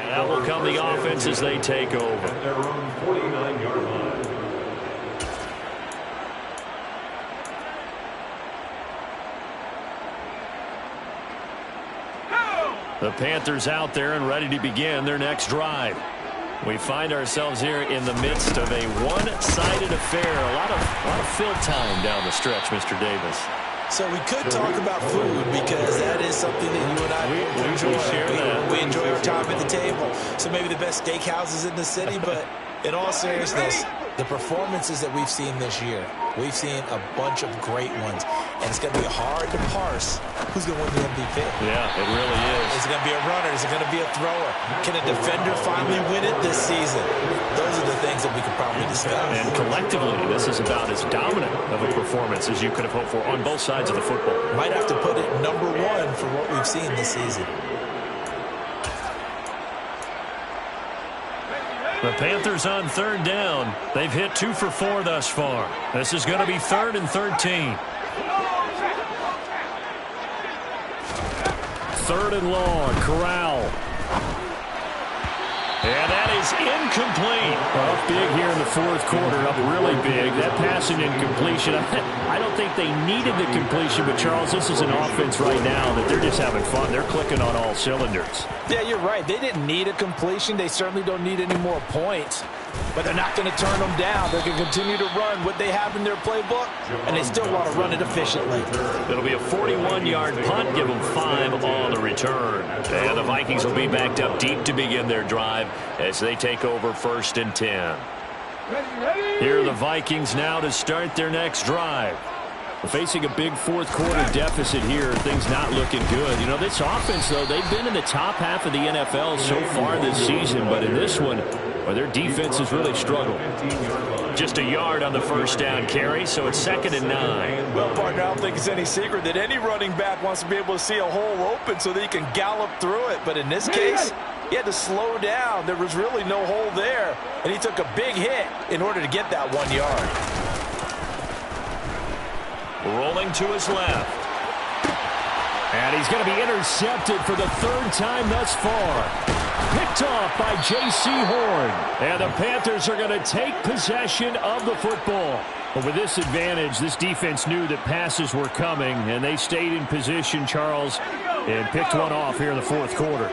That will come the offense as they take over. At their own 49-yard line. The Panthers out there and ready to begin their next drive. We find ourselves here in the midst of a one-sided affair. A lot of fill time down the stretch, Mr. Davis. So we could talk about food because that is something that you and I enjoy. We enjoy our time at the table. So maybe the best steakhouses in the city, but in all seriousness, the performances that we've seen this year, we've seen a bunch of great ones. And it's going to be hard to parse who's going to win the MVP. Yeah, it really is. Is it going to be a runner? Is it going to be a thrower? Can a defender finally win it this season? Those are the things that we could probably discuss. And collectively, this is about as dominant of a performance as you could have hoped for on both sides of the football. Might have to put it #1 for what we've seen this season. The Panthers on 3rd down. They've hit 2 for 4 thus far. This is going to be 3rd and 13. 3rd and long. Corral. And that is incomplete. Well, big here in the 4th quarter, up really big. That passing incompletion, I don't think they needed the completion, but Charles, this is an offense right now that they're just having fun. They're clicking on all cylinders. Yeah, you're right. They didn't need a completion. They certainly don't need any more points. but they're not going to turn them down. They're going to continue to run what they have in their playbook, and they still want to run it efficiently. It'll be a 41-yard punt. Give them 5 on the return. And the Vikings will be backed up deep to begin their drive as they take over 1st and 10. Here are the Vikings now to start their next drive. Facing a big fourth-quarter deficit here, things not looking good. You know, this offense, though, they've been in the top half of the NFL so far this season, but in this one, well, their defense has really struggled. Just a yard on the first down carry, so it's 2nd and 9. Well, partner, I don't think it's any secret that any running back wants to be able to see a hole open so that he can gallop through it. But in this case, he had to slow down. There was really no hole there, and he took a big hit in order to get that 1 yard. Rolling to his left. And he's going to be intercepted for the 3rd time thus far. Picked off by J.C. Horn. And the Panthers are going to take possession of the football. But with this advantage, this defense knew that passes were coming, and they stayed in position, Charles, and picked one off here in the 4th quarter.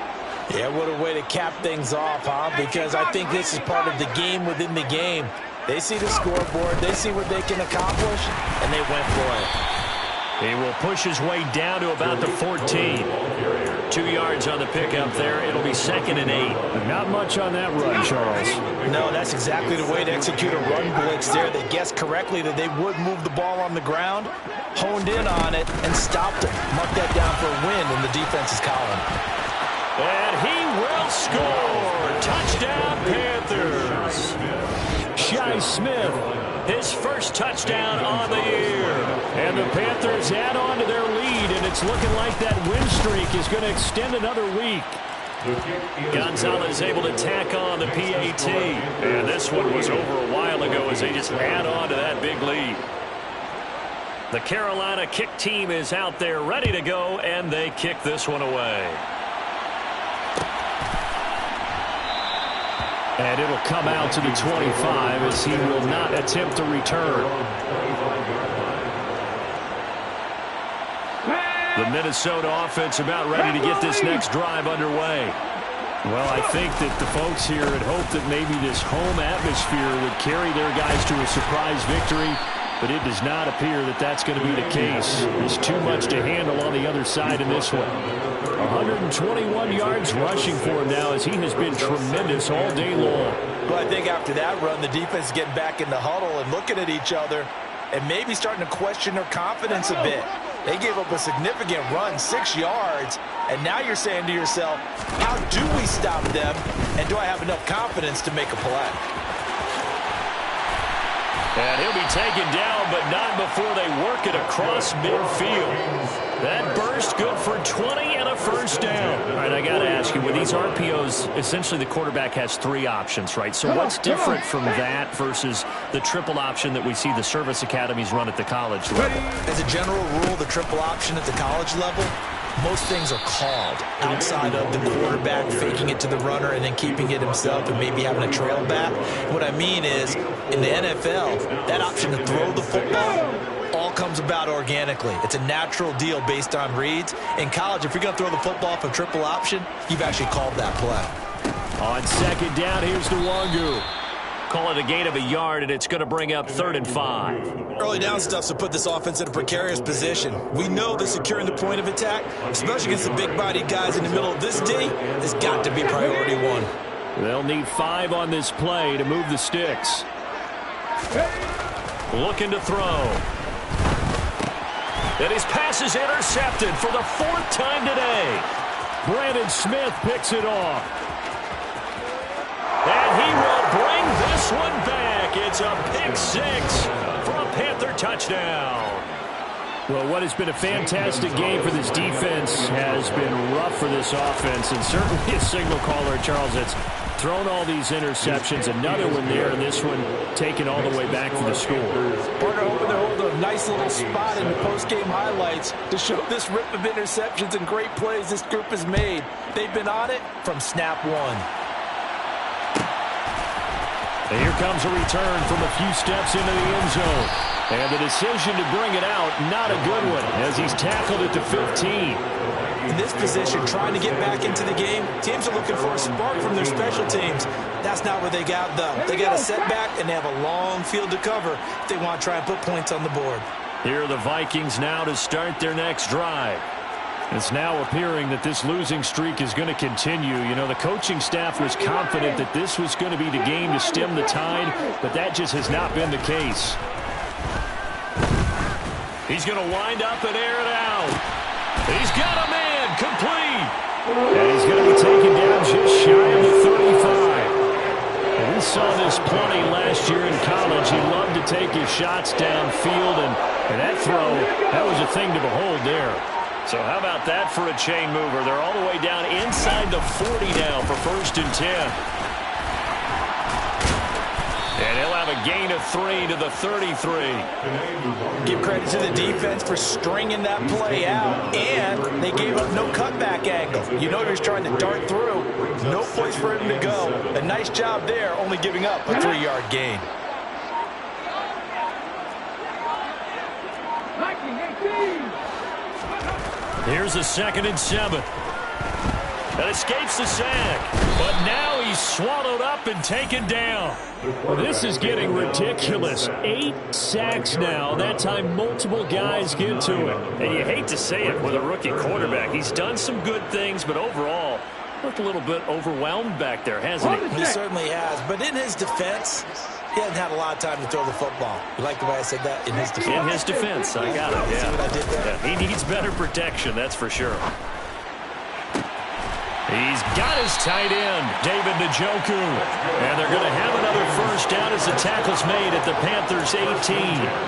Yeah, what a way to cap things off, huh? Because I think this is part of the game within the game. They see the scoreboard, they see what they can accomplish, and they went for it. He will push his way down to about the 14. 2 yards on the pickup there. It'll be 2nd and 8. Not much on that run, Charles. No, that's exactly the way to execute a run blitz there. They guessed correctly that they would move the ball on the ground, honed in on it, and stopped it. Mark that down for a win in the defense's column. And he will score. Touchdown, Panthers. Shi Smith, his first touchdown on the year. And the Panthers add on to their lead, and it's looking like that win streak is going to extend another week. Gonzalez able to tack on the PAT. And this one was over a while ago as they just add on to that big lead. The Carolina kick team is out there ready to go, and they kick this one away. And it'll come out to the 25 as he will not attempt to return. The Minnesota offense about ready to get this next drive underway. Well, I think that the folks here had hoped that maybe this home atmosphere would carry their guys to a surprise victory, but it does not appear that that's going to be the case. There's too much to handle on the other side in this one. 121 yards rushing for him now as he has been tremendous all day long. Well, I think after that run, the defense is getting back in the huddle and looking at each other and maybe starting to question their confidence a bit. They gave up a significant run, 6 yards, and now you're saying to yourself, how do we stop them, and do I have enough confidence to make a play? And he'll be taken down, but not before they work it across midfield. That burst good for 20 and a first down. All right, I got to ask you, with these RPOs, essentially the quarterback has 3 options, right? So what's different from that versus the triple option that we see the service academies run at the college level? As a general rule, the triple option at the college level, most things are called outside of the quarterback faking it to the runner and then keeping it himself and maybe having a trail back. What I mean is, in the NFL, that option to throw the football all comes about organically. It's a natural deal based on reads. In college, if you're going to throw the football for triple option, you've actually called that play. On 2nd down, here's Nwangu. Call it a gain of a yard, and it's going to bring up 3rd and 5. Early down stuff to put this offense in a precarious position. We know that securing the point of attack, especially against the big-bodied guys in the middle of this D, has got to be priority 1. They'll need 5 on this play to move the sticks. Looking to throw. And his pass is intercepted for the 4th time today. Brandon Smith picks it off. And he will bring this one back. It's a pick 6 for a Panther touchdown. Well, what has been a fantastic game for this defense has been rough for this offense, and certainly a signal caller, Charles, that's thrown all these interceptions. Another one there, and this one taken all the way back for the score. Partner, hoping to hold a nice little spot in the post-game highlights to show this rip of interceptions and great plays this group has made. They've been on it from snap 1. And here comes a return from a few steps into the end zone. And the decision to bring it out, not a good one, as he's tackled at the 15. In this position, trying to get back into the game, teams are looking for a spark from their special teams. That's not where they got, though. They got a setback, and they have a long field to cover if they want to try and put points on the board. Here are the Vikings now to start their next drive. It's now appearing that this losing streak is going to continue. You know, the coaching staff was confident that this was going to be the game to stem the tide, but that just has not been the case. He's going to wind up and air it out. He's got a man complete. And he's going to be taken down just shy of the 35. And we saw this plenty last year in college. He loved to take his shots downfield, and that throw, that was a thing to behold there. So how about that for a chain mover? They're all the way down inside the 40 now for 1st and 10. And he'll have a gain of 3 to the 33. Give credit to the defense for stringing that play out, and they gave up no cutback angle. You know he was trying to dart through. No place for him to go. A nice job there, only giving up a 3-yard gain. Here's a 2nd and 7. That escapes the sack. But now he's swallowed up and taken down. This is getting ridiculous. 8 sacks now. That time multiple guys get to it. And you hate to say it with a rookie quarterback. He's done some good things, but overall, looked a little bit overwhelmed back there, hasn't he? He certainly has. But in his defense, he hasn't had a lot of time to throw the football. You like the way I said that? In his defense. In his defense. I got it, yeah. See what I did there? Yeah, he needs better protection, that's for sure. He's got his tight end, David Njoku. And they're going to have another 1st down as the tackle's made at the Panthers' 18.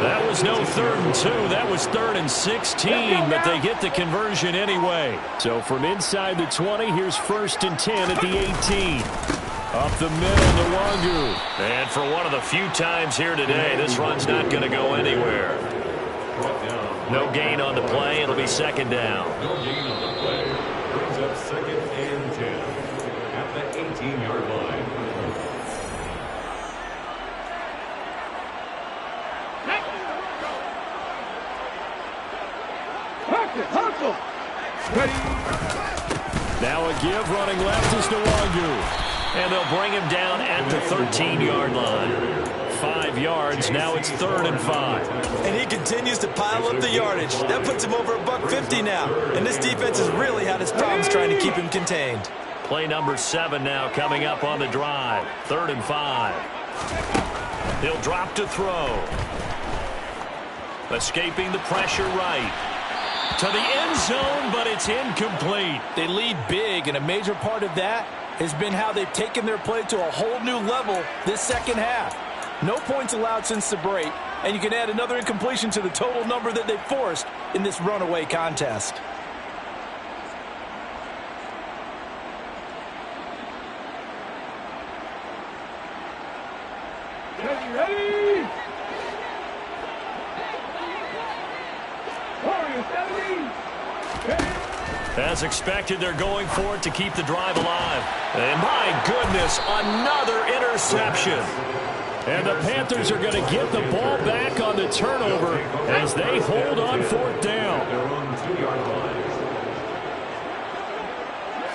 That was no 3rd and 2. That was 3rd and 16, but they get the conversion anyway. So from inside the 20, here's 1st and 10 at the 18. Up the middle, Nwangu. And for one of the few times here today, this run's not going to go anywhere. No gain on the play. It'll be 2nd down. No gain on the play. Brings up 2nd and 10 at the 18-yard line. Now a give running left is Nwangu. And they'll bring him down at the 13-yard line. 5 yards. Now it's 3rd and 5. And he continues to pile up the yardage. That puts him over $150 now. And this defense has really had its problems trying to keep him contained. Play number 7 now coming up on the drive. 3rd and 5. He'll drop to throw. Escaping the pressure right. To the end zone, but it's incomplete. They lead big, and a major part of that has been how they've taken their play to a whole new level this 2nd half. No points allowed since the break, and you can add another incompletion to the total number that they've forced in this runaway contest. Ready? As expected, they're going for it to keep the drive alive. And my goodness, another interception. And the Panthers are going to get the ball back on the turnover as they hold on 4th down. Their own 2-yard line.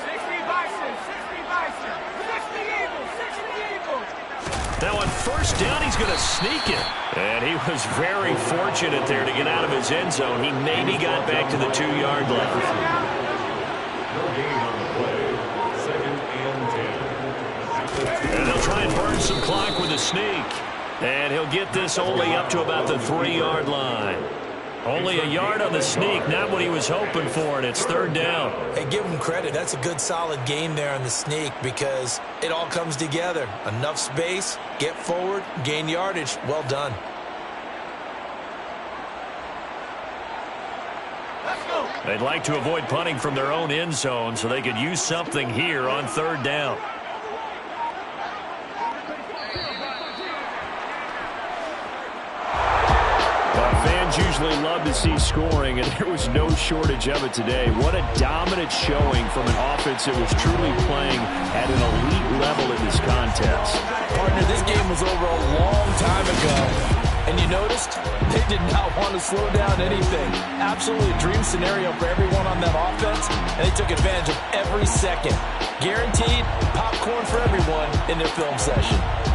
60 Bison, 60 Bison, 60 Eagles, 60 Eagles. Now on 1st down, he's going to sneak it. And he was very fortunate there to get out of his end zone. He maybe got back to the 2-yard line. No gain on the play. 2nd and 10. And they'll try and burn some clock with a sneak. And he'll get this only up to about the 3-yard line. Only a yard on the sneak, not what he was hoping for, and it's 3rd down. Hey, give him credit. That's a good, solid game there on the sneak because it all comes together. Enough space, get forward, gain yardage. Well done. They'd like to avoid punting from their own end zone so they could use something here on 3rd down. Fans usually love to see scoring, and there was no shortage of it today. What a dominant showing from an offense that was truly playing at an elite level in this contest. Partner, this game was over a long time ago. And you noticed they did not want to slow down anything. Absolutely a dream scenario for everyone on that offense, and they took advantage of every second. Guaranteed popcorn for everyone in their film session.